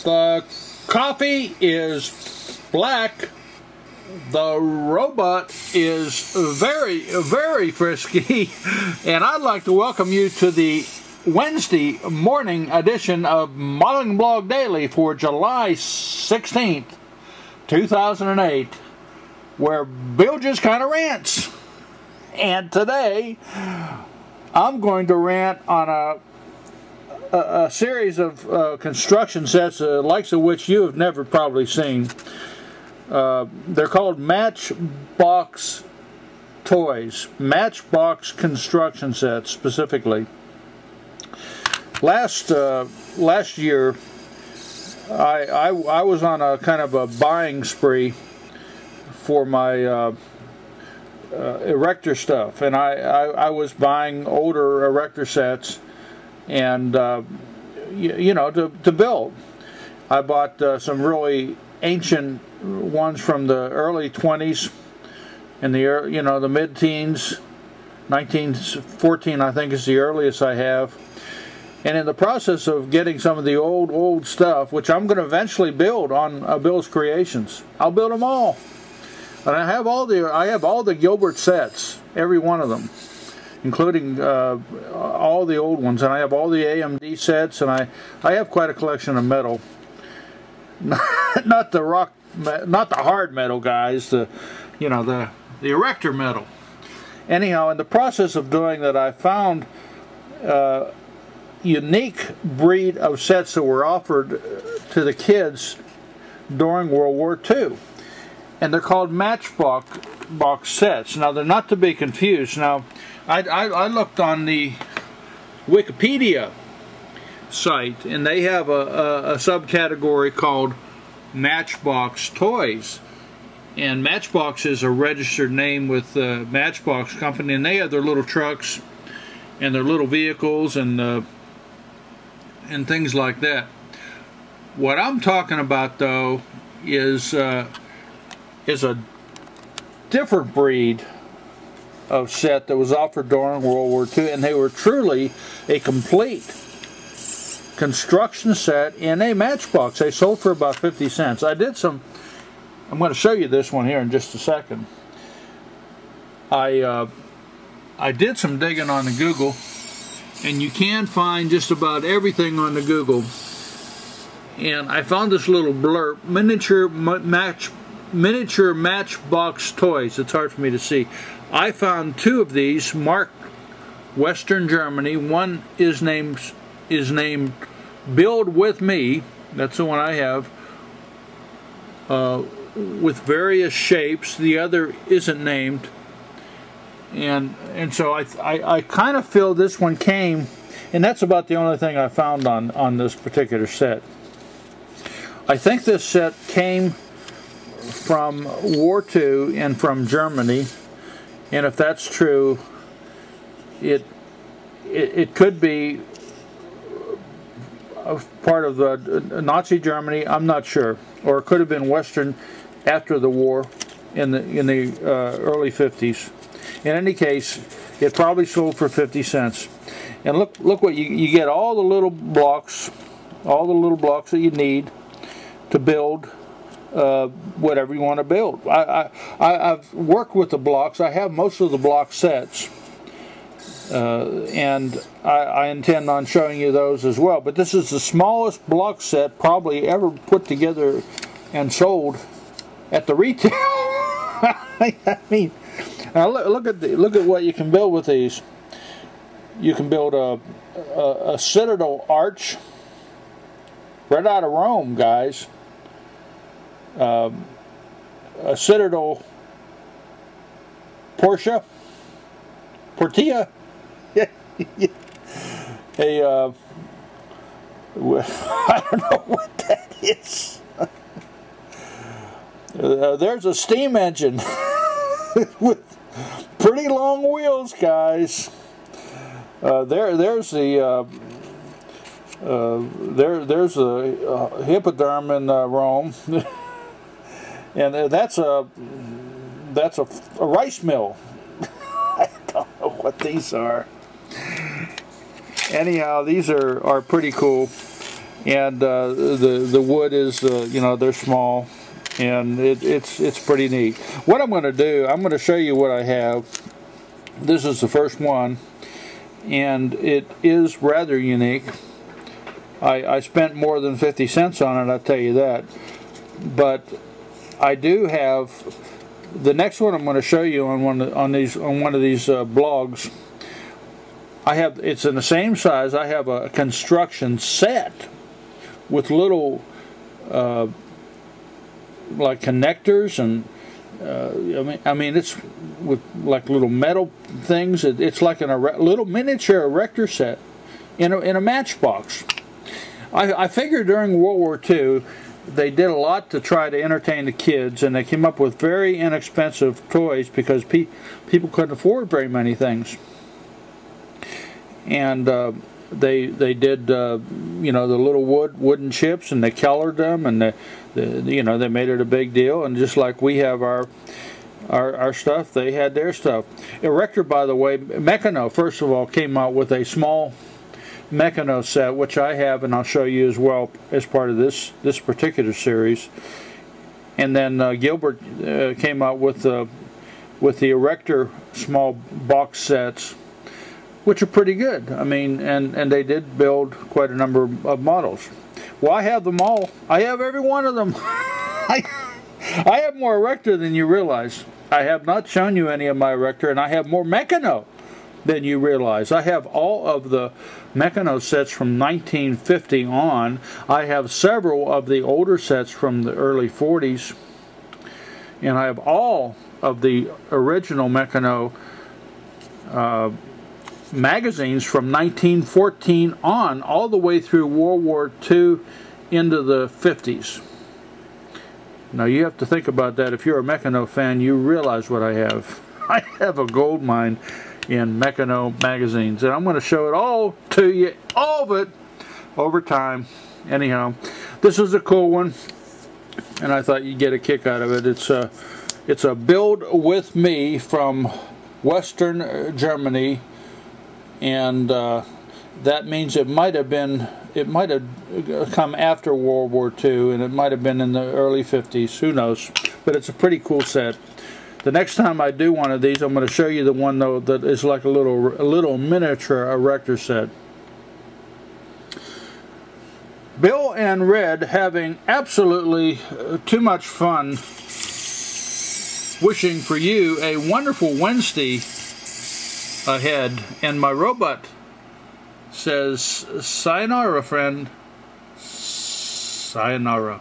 The coffee is black. The robot is very, very frisky. And I'd like to welcome you to the Wednesday morning edition of Modeling Blog Daily for July 16th, 2008, where Bill just kind of rants. And today, I'm going to rant on a series of construction sets, the likes of which you have never probably seen. They're called Matchbox toys, Matchbox construction sets specifically. Last year, I was on a kind of a buying spree for my erector stuff, and I was buying older erector sets, and you know, to build. I bought some really ancient ones from the early 20s and the mid-teens. 1914 I think is the earliest I have. And in the process of getting some of the old stuff, which I'm going to eventually build on Bill's Creations, I'll build them all. And I have all the Gilbert sets, every one of them, including all the old ones, and I have all the AMD sets, and I have quite a collection of metal. Not the hard metal guys, the erector metal. Anyhow, in the process of doing that, I found unique breed of sets that were offered to the kids during World War II. And they're called Matchbox sets. Now, they're not to be confused. Now, I looked on the Wikipedia site, and they have a subcategory called Matchbox toys. And Matchbox is a registered name with the Matchbox company, and they have their little trucks and their little vehicles and things like that. What I'm talking about, though, is a different breed of set that was offered during World War II, and they were truly a complete construction set in a matchbox. They sold for about 50 cents. I'm going to show you this one here in just a second. I did some digging on the Google, and you can find just about everything on the Google. And I found this little blurb, miniature matchbox toys. It's hard for me to see. I found two of these marked Western Germany. One is named Build With Me. That's the one I have. With various shapes. The other isn't named. And so I kind of feel this one came, and that's about the only thing I found on this particular set. I think this set came from War II and from Germany, and if that's true, it could be a part of the Nazi Germany. I'm not sure, or it could have been Western after the war in the early 50s. In any case, it probably sold for 50 cents. And look what you get, all the little blocks that you need to build whatever you want to build. I've worked with the blocks. I have most of the block sets, and I intend on showing you those as well. But this is the smallest block set probably ever put together and sold at the retail. I mean, now look at what you can build with these. You can build a citadel arch right out of Rome, guys. A citadel portilla. I don't know what that is. There's a steam engine with pretty long wheels, guys. There's the hippodrome in Rome, and that's a rice mill. I don't know what these are. Anyhow, these are pretty cool. and the wood is you know, they're small, and it's pretty neat. What I'm going to do, I'm going to show you what I have. This is the first one, and it is rather unique. I spent more than 50 cents on it, I'll tell you that. But I do have the next one I'm going to show you on one of these blogs. I have, it's in the same size. I have a construction set with little like connectors, and I mean it's with like little metal things. It's like a little miniature erector set in a Matchbox. I figured during World War II they did a lot to try to entertain the kids, and they came up with very inexpensive toys because people couldn't afford very many things. And they did you know, the little wooden chips, and they colored them, and you know, they made it a big deal. And just like we have our stuff, they had their stuff. Erector, by the way, Meccano first of all came out with a small Meccano set, which I have, and I'll show you as well as part of this particular series. And then Gilbert came out with the Erector small box sets, which are pretty good. I mean, and they did build quite a number of models. Well, I have them all. I have every one of them. I have more Erector than you realize. I have not shown you any of my Erector, and I have more Meccano than you realize. I have all of the Meccano sets from 1950 on. I have several of the older sets from the early 40s, and I have all of the original Meccano magazines from 1914 on, all the way through World War II into the 50s. Now you have to think about that. If you're a Meccano fan, you realize what I have. I have a gold mine in Meccano magazines, and I'm going to show it all to you, all of it, over time. Anyhow, this is a cool one, and I thought you'd get a kick out of it. It's a build with me from Western Germany, and that means it might have come after World War II, and it might have been in the early 50s. Who knows? But it's a pretty cool set. The next time I do one of these, I'm going to show you the one though that is like a little miniature Erector set. Bill and Red having absolutely too much fun, wishing for you a wonderful Wednesday ahead. And my robot says, sayonara, friend. Sayonara.